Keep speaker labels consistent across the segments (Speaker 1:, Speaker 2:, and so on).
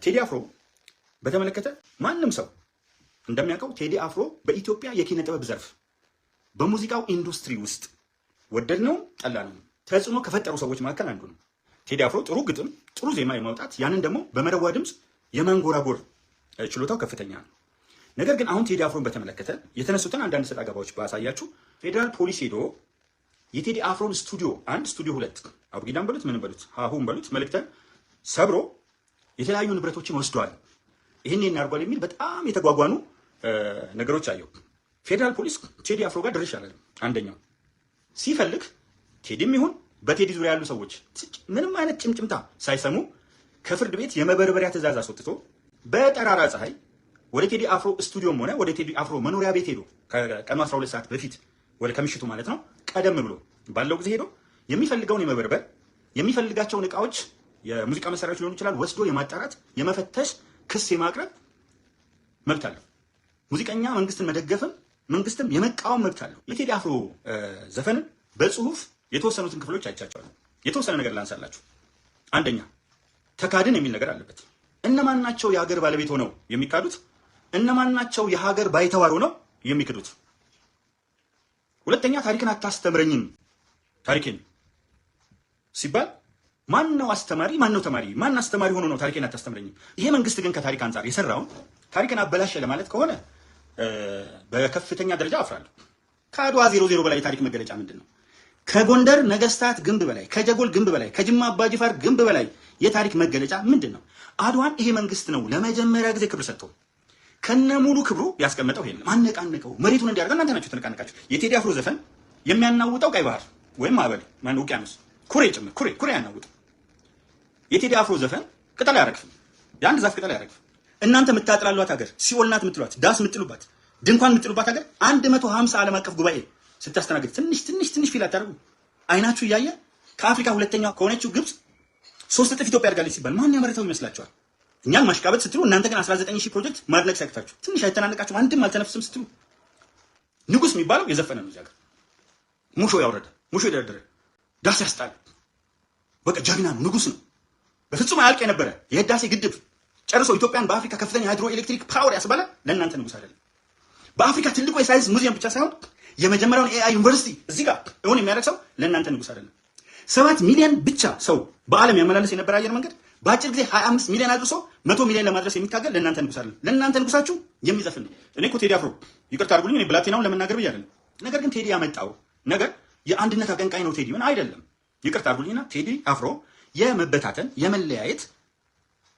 Speaker 1: ቴዲ አፍሮ በተመለከተ ማንም ሰው እንደሚያውቀው ቴዲ አፍሮ በኢትዮጵያ የኪነ ጥበብ ዘርፍ በሙዚቃው ኢንዱስትሪ ውስጥ ወደድነው ጠላነው ተጽዕኖ ከፈጠሩ ሰዎች መካከል አንዱ ነው። ቴዲ አፍሮ ጥሩ ግጥም፣ ጥሩ ዜማ የማውጣት ያንን ደግሞ በመረዋ ድምፅ የማንጎራጎር ችሎታው ከፍተኛ ነው። ነገር ግን አሁን ቴዲ አፍሮን በተመለከተ የተነሱትን አንዳንድ ሰጣ ገባዎች ባሳያችሁ ፌዴራል ፖሊስ ሄዶ የቴዲ አፍሮን ስቱዲዮ 1 ስቱዲዮ 2 አቡጊዳን በሉት ምን በሉት ሃሁን በሉት መልክተን ሰብሮ የተለያዩ ንብረቶችን ወስዷል፣ ይሄን እናርጓል የሚል በጣም የተጓጓኑ ነገሮች አየሁ። ፌዴራል ፖሊስ ቴዲ አፍሮ ጋር ድርሽ አላለም። አንደኛው ሲፈልግ ቴዲም ይሁን በቴዲ ዙሪያ ያሉ ሰዎች ምንም አይነት ጭምጭምታ ሳይሰሙ ከፍርድ ቤት የመበርበሪያ ትዕዛዝ አስወጥቶ በጠራራ ፀሐይ ወደ ቴዲ አፍሮ ስቱዲዮም ሆነ ወደ ቴዲ አፍሮ መኖሪያ ቤት ሄዶ ከቀኑ 12 ሰዓት በፊት ወደ ከምሽቱ ማለት ነው ቀደም ብሎ ባለው ጊዜ ሄዶ የሚፈልገውን የመበርበር የሚፈልጋቸውን እቃዎች የሙዚቃ መሳሪያዎች ሊሆኑ ይችላል ወስዶ የማጣራት የመፈተሽ ክስ የማቅረብ መብት አለው። ሙዚቀኛ መንግስትን መደገፍም መንግስትም የመቃወም መብት አለው። የቴዲ አፍሮ ዘፈንን በጽሁፍ የተወሰኑትን ክፍሎች አይቻቸዋለሁ። የተወሰነ ነገር ላንሳላችሁ። አንደኛ ተካድን የሚል ነገር አለበት። እነማን ናቸው የሀገር ባለቤት ሆነው የሚካዱት? እነማን ናቸው የሀገር ባይተዋር ሆነው የሚክዱት? ሁለተኛ ታሪክን አታስተምረኝም። ታሪክን ሲባል ማን ነው አስተማሪ? ማን ነው ተማሪ? ማን አስተማሪ ሆኖ ነው ታሪክን አታስተምረኝም? ይሄ መንግስት ግን ከታሪክ አንጻር የሰራውን ታሪክን አበላሸ ለማለት ከሆነ በከፍተኛ ደረጃ አፍራለሁ። ከአድዋ 00 በላይ የታሪክ መገለጫ ምንድን ነው? ከጎንደር ነገስታት ግንብ በላይ፣ ከጀጎል ግንብ በላይ፣ ከጅማ አባጅፋር ግንብ በላይ የታሪክ መገለጫ ምንድን ነው? አድዋን ይሄ መንግስት ነው ለመጀመሪያ ጊዜ ክብር ሰጥቶ ከነ ሙሉ ክብሩ ያስቀመጠው። ይሄን አነቃነቀው መሬቱን እንዲያርጋ እናንተ ናችሁ ተነቃነቃችሁ። የቴዲ አፍሮ ዘፈን የሚያናውጠው ቀይ ባህር ወይም ማዕበል ማን ውቅያኖስ ኩሬ ጭምር ኩሬ ያናውጠው። የቴዲ አፍሮ ዘፈን ቅጠል አያረግፍም። የአንድ ዛፍ ቅጠል አያረግፍም። እናንተ የምታጥላሏት ሀገር ሲኦል ናት የምትሏት ዳስ የምትጥሉባት ድንኳን የምትጥሉባት ሀገር 150 ዓለም አቀፍ ጉባኤ ስታስተናግድ ትንሽ ፊል አታደርጉ? አይናችሁ እያየ ከአፍሪካ ሁለተኛ ከሆነችው ግብጽ 3 እጥፍ ኢትዮጵያ አድርጋለች ሲባል ማን ያመረተው ይመስላችኋል? እኛን ማሽቃበጥ ስትሉ እናንተ ግን 19000 ፕሮጀክት ማድነቅ ሲያቅታችሁ ትንሽ አይተናነቃችሁ? አንድም አልተነፍስም ስትሉ ንጉስ የሚባለው የዘፈነ ነው። እዚያ ጋር ሙሾ ያወረደ ሙሾ የደረደረ ዳስ ያስጣል። በቃ ጀግና ነው፣ ንጉስ ነው። በፍጹም አያልቅ የነበረ የህዳሴ ግድብ ጨርሶ ኢትዮጵያን በአፍሪካ ከፍተኛ ሃይድሮ ኤሌክትሪክ ፓወር ያስባለ ለእናንተ ንጉስ አይደለም። በአፍሪካ ትልቁ የሳይንስ ሙዚየም ብቻ ሳይሆን የመጀመሪያውን ኤአይ ዩኒቨርሲቲ እዚህ ጋር እውን የሚያደርግ ሰው ለእናንተ ንጉስ አይደለም። 7 ሚሊዮን ብቻ ሰው በዓለም ያመላለስ የነበረ አየር መንገድ በአጭር ጊዜ 25 ሚሊዮን አድርሶ 100 ሚሊዮን ለማድረስ የሚታገል ለእናንተ ንጉስ አይደለም። ለእናንተ ንጉሳችሁ የሚዘፍን ነው። እኔ እኮ ቴዲ አፍሮ ይቅርታ አድርጉልኝ፣ እኔ ብላቴናውን ለመናገር ብዬ አይደለም። ነገር ግን ቴዲ ያመጣው ነገር የአንድነት አቀንቃኝ ነው ቴዲ ምን አይደለም። ይቅርታ አድርጉልኝና ቴዲ አፍሮ የመበታተን የመለያየት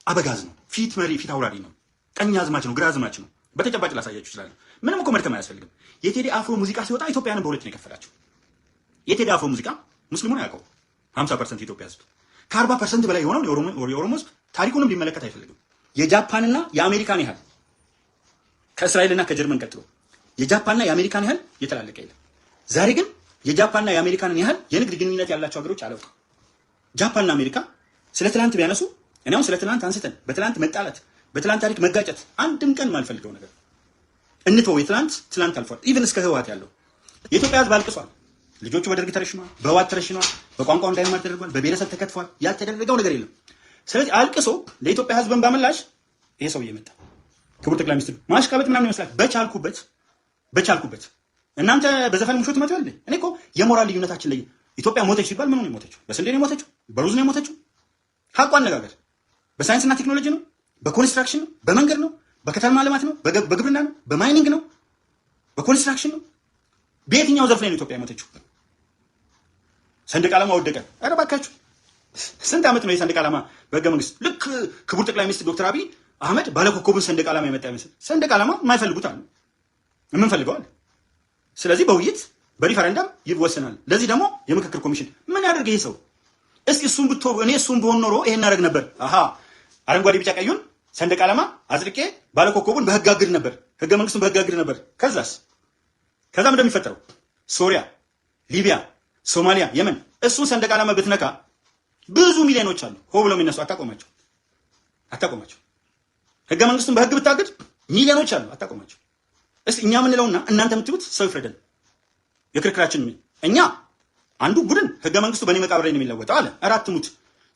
Speaker 1: አበጋዝ ነው። ፊት መሪ ፊት አውራሪ ነው። ቀኝ አዝማች ነው፣ ግራ አዝማች ነው። በተጨባጭ ላሳያችሁ ይችላል። ምንም እኮ መድከም አያስፈልግም። የቴዲ አፍሮ ሙዚቃ ሲወጣ ኢትዮጵያንን በሁለት ነው የከፈላቸው። የቴዲ አፍሮ ሙዚቃ ሙስሊሙን አያውቀው 50% ኢትዮጵያ ህዝብ፣ ከ40% በላይ የሆነው የኦሮሞ ህዝብ ታሪኩንም ሊመለከት አይፈልግም። የጃፓንና የአሜሪካን ያህል ከእስራኤልና ከጀርመን ቀጥሎ የጃፓንና የአሜሪካን ያህል የተላለቀ የለም። ዛሬ ግን የጃፓንና የአሜሪካንን ያህል የንግድ ግንኙነት ያላቸው ሀገሮች አላውቅም። ጃፓንና አሜሪካ ስለ ትላንት ቢያነሱ እኔ አሁን ስለ ትላንት አንስተን በትላንት መጣላት በትላንት ታሪክ መጋጨት አንድም ቀን ማልፈልገው ነገር እንተው። ትላንት አልፏል። ኢቭን እስከ ህወሓት ያለው የኢትዮጵያ ህዝብ አልቅሷል። ልጆቹ በደርግ ተረሽነዋል፣ በህወሓት ተረሽነዋል፣ በቋንቋው እንዳይማር ተደርጓል፣ በብሔረሰብ ተከትፏል። ያልተደረገው ነገር የለም። ስለዚህ አልቅሶ ለኢትዮጵያ ህዝብን ባመላሽ ይሄ ሰውዬ መጣ። ክቡር ጠቅላይ ሚኒስትር ማሽቃበጥ ምናምን ይመስላል። በቻልኩበት እናንተ በዘፈን ሙሾ ትመጣለ። እኔ እኮ የሞራል ልዩነታችን ላይ ኢትዮጵያ ሞተች ሲባል ምን ነው የሞተችው? በስንዴ ነው የሞተችው? በሩዝ ነው የሞተችው? ሀቁ አነጋገር በሳይንስና ቴክኖሎጂ ነው? በኮንስትራክሽን ነው? በመንገድ ነው? በከተማ ልማት ነው? በግብርና ነው? በማይኒንግ ነው? በኮንስትራክሽን ነው? በየትኛው ዘርፍ ላይ ነው ኢትዮጵያ የሞተችው? ሰንደቅ ዓላማ ወደቀ። ኧረ እባካችሁ ስንት ዓመት ነው የሰንደቅ ዓላማ በህገ መንግስት? ልክ ክቡር ጠቅላይ ሚኒስትር ዶክተር አብይ አህመድ ባለኮከቡን ሰንደቅ ዓላማ የመጣ ይመስል ሰንደቅ ዓላማ የማይፈልጉት አሉ፣ የምንፈልገው አለ። ስለዚህ በውይይት በሪፈረንደም ይወሰናል። ለዚህ ደግሞ የምክክር ኮሚሽን ምን ያደርግ ይሄ ሰው? እስኪ እሱን ብሆን ኖሮ ይሄን እናደርግ ነበር። አረንጓዴ ቢጫ ቀዩን ሰንደቅ ዓላማ አጽድቄ ባለኮከቡን በህግ አግድ ነበር፣ ህገ መንግስቱን በህግ አግድ ነበር። ከዛም እንደሚፈጠረው ሶሪያ፣ ሊቢያ፣ ሶማሊያ፣ የመን እሱን ሰንደቅ ዓላማ ብትነካ ብዙ ሚሊዮኖች አሉ ሆ ብለው የሚነሱ አታቆማቸው። ህገ መንግስቱን በህግ ብታግድ ሚሊዮኖች አሉ አታቆማቸው። እስኪ እኛ የምንለውና እናንተ የምትሉት ሰው ይፍረደን። የክርክራችን እኛ አንዱ ቡድን ህገ መንግስቱ በእኔ መቃብር ላይ ነው የሚለወጠው አለ። 4 ሙት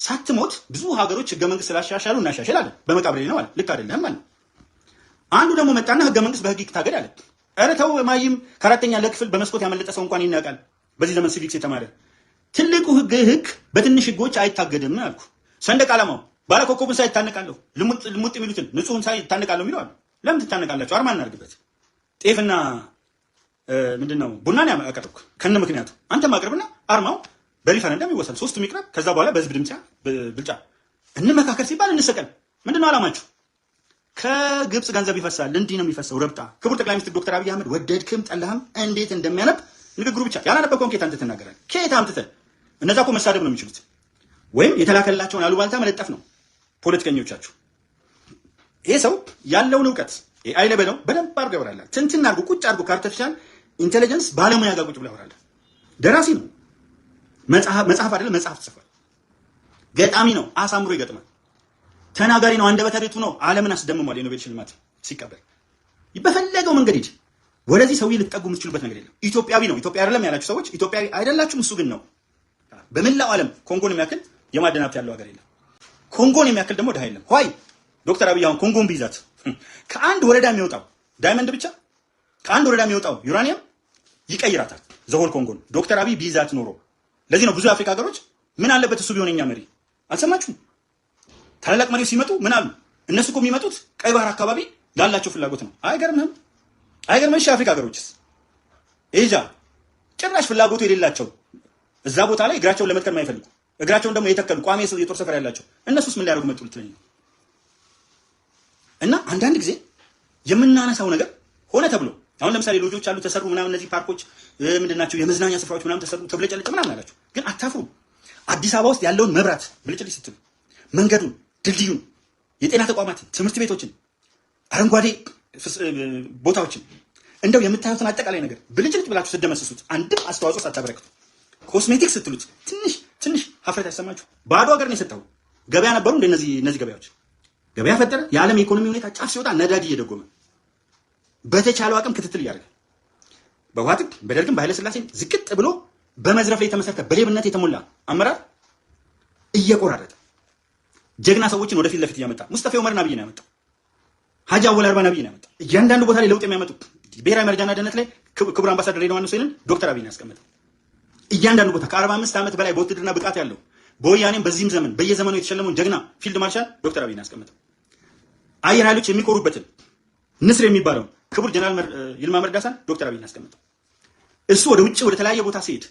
Speaker 1: ሳትሞት ብዙ ሀገሮች ህገ መንግስት ስላሻሻሉ እናሻሽላለን በመቃብር ላይ ነው አለ። ልክ አይደለም ማለት አንዱ ደግሞ መጣና ህገ መንግስት በህግ ይታገድ አለ። ኧረ ተው ማይም ከአራተኛ ለክፍል በመስኮት ያመለጠ ሰው እንኳን ይናቃል። በዚህ ዘመን ሲቪክስ የተማረ ትልቁ ህግ በትንሽ ህጎች አይታገድም አልኩ። ሰንደቅ ዓላማው ባለኮከቡን ሳይታነቃለሁ ልሙጥ የሚሉትን ንጹህን ሳይታነቃለሁ የሚለው አለ። ለምን ትታነቃላችሁ? አርማ እናድርግበት። ጤፍና ምንድነው ቡናን ያቀርብኩ ከነ ምክንያቱ አንተ ማቅረብና አርማው በሪፈረንደም ይወሰን፣ ሶስቱም ይቅረብ። ከዛ በኋላ በህዝብ ብልጫ እንመካከር ሲባል እንሰቀል። ምንድነው አላማችሁ? ከግብጽ ገንዘብ ይፈሳል፣ እንዲህ ነው የሚፈሰው ረብጣ። ክቡር ጠቅላይ ሚኒስትር ዶክተር አብይ አህመድ ወደድክም ጠላህም እንዴት እንደሚያነብ ንግግሩ ብቻ ያላነበብከውን ከየት አንተ ትናገራለህ? ከየት አምጥተህ? እነዛ እኮ መሳደብ ነው የሚችሉት፣ ወይም የተላከላቸውን አሉባልታ መለጠፍ ነው ፖለቲከኞቻችሁ። ይሄ ሰው ያለውን እውቀት ኤአይ ለበለው በደንብ አድርጎ ያወራል። ትንትን አድርጎ ቁጭ አድርጎ ከአርቲፊሻል ኢንቴሊጀንስ ባለሙያ ጋር ቁጭ ብሎ ያወራል። ደራሲ ነው፣ መጽሐፍ አይደለም መጽሐፍ ጽፏል። ገጣሚ ነው፣ አሳምሮ ይገጥማል። ተናጋሪ ነው፣ አንደበተ ርቱዕ ነው። ዓለምን አስደምሟል። የኖቤል ሽልማት ሲቀበል በፈለገው መንገድ ሂድ። ወደዚህ ሰውዬ ልትጠጉ የምትችሉበት ነገር የለም። ኢትዮጵያዊ ነው። ኢትዮጵያ አይደለም ያላችሁ ሰዎች ኢትዮጵያዊ አይደላችሁም። እሱ ግን ነው። በመላው ዓለም ኮንጎን የሚያክል የማዕድን ሀብት ያለው ሀገር የለም። ኮንጎን የሚያክል ደግሞ ድሃ የለም። ሆይ ዶክተር አብይ አሁን ኮንጎን ቢይዛት ከአንድ ወረዳ የሚወጣው ዳይመንድ ብቻ ከአንድ ወረዳ የሚወጣው ዩራኒየም ይቀይራታል ዘሆል ኮንጎን። ዶክተር አብይ ቢይዛት ኖሮ ለዚህ ነው ብዙ የአፍሪካ ሀገሮች ምን አለበት እሱ ቢሆን የኛ መሪ። አልሰማችሁም? ታላላቅ መሪዎች ሲመጡ ምን አሉ? እነሱ እኮ የሚመጡት ቀይ ባህር አካባቢ ላላቸው ፍላጎት ነው። አይገርምህም? አይገርምህም? እሺ አፍሪካ ሀገሮችስ ኤጃ ጭራሽ ፍላጎቱ የሌላቸው እዛ ቦታ ላይ እግራቸውን ለመትከል የማይፈልጉ እግራቸውን ደግሞ የተከሉ ቋሚ የጦር ሰፈር ያላቸው እነሱስ ምን ሊያደርጉ መጡ ልትለኝ ነው? እና አንዳንድ ጊዜ የምናነሳው ነገር ሆነ ተብሎ አሁን ለምሳሌ ሎጆች አሉ ተሰሩ ምናምን እነዚህ ፓርኮች ምንድናቸው የመዝናኛ ስፍራዎች ምናምን ተሰሩ ተብለጨልጭ ምናምን አላችሁ። ግን አታፍሩ። አዲስ አበባ ውስጥ ያለውን መብራት ብልጭልጭ ስትሉ መንገዱን፣ ድልድዩን፣ የጤና ተቋማትን፣ ትምህርት ቤቶችን፣ አረንጓዴ ቦታዎችን እንደው የምታዩትን አጠቃላይ ነገር ብልጭልጭ ብላችሁ ስትደመስሱት አንድም አስተዋጽኦ ሳታበረክቱ ኮስሜቲክስ ስትሉት ትንሽ ሀፍረት ያሰማችሁ። ባዶ ሀገር ነው የሰጠው። ገበያ ነበሩ እነዚህ ገበያዎች ገበያ ፈጠረ። የዓለም የኢኮኖሚ ሁኔታ ጫፍ ሲወጣ ነዳጅ እየደጎመ በተቻለው አቅም ክትትል እያደረገ በህወሓትም በደርግም በኃይለ ሥላሴም ዝቅጥ ብሎ በመዝረፍ ላይ የተመሰረተ በሌብነት የተሞላ አመራር እየቆራረጠ ጀግና ሰዎችን ወደፊት ለፊት እያመጣ ሙስጠፋ ዑመር አብይ ነው ያመጣው። ሀጂ አወል አርባ አብይ ነው ያመጣው። እያንዳንዱ ቦታ ላይ ለውጥ የሚያመጡ ብሔራዊ መረጃና ደህንነት ላይ ክቡር አምባሳደር ሬድዋን ሁሴንን ዶክተር አብይ ነው ያስቀመጠው። እያንዳንዱ ቦታ ከ45 ዓመት በላይ በውትድርና ብቃት ያለው በወያኔም በዚህም ዘመን በየዘመኑ የተሸለመውን ጀግና ፊልድ ማርሻል ዶክተር አብይ ነው ያስቀመጠው። አየር ኃይሎች የሚኮሩበትን ንስር የሚባለው ክቡር ጀነራል ይልማ መርዳሳን ዶክተር አብይ ነው ያስቀመጠው። እሱ ወደ ውጭ ወደ ተለያየ ቦታ ሲሄድ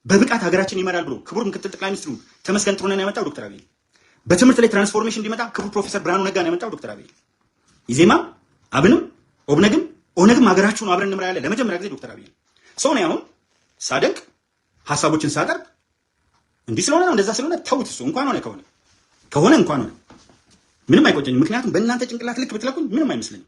Speaker 1: በብቃት ሀገራችን ይመራል ብሎ ክቡር ምክትል ጠቅላይ ሚኒስትሩ ተመስገን ጥሩነህን ያመጣው ዶክተር አብይ። በትምህርት ላይ ትራንስፎርሜሽን እንዲመጣ ክቡር ፕሮፌሰር ብርሃኑ ነጋን ያመጣው ዶክተር አብይ። ኢዜማም አብንም ኦብነግም ኦነግም ሀገራችሁን አብረን እንምራ ያለ ለመጀመሪያ ጊዜ ዶክተር አብይ ሰው ነው። አሁን ሳደንቅ ሐሳቦችን ሳቀርብ እንዲህ ስለሆነ ነው እንደዛ ስለሆነ ተውት። እሱ እንኳን ሆነ ከሆነ እንኳን ሆነ ምንም አይቆጨኝም። ምክንያቱም በእናንተ ጭንቅላት ልክ ብትለኩኝ ምንም አይመስለኝም።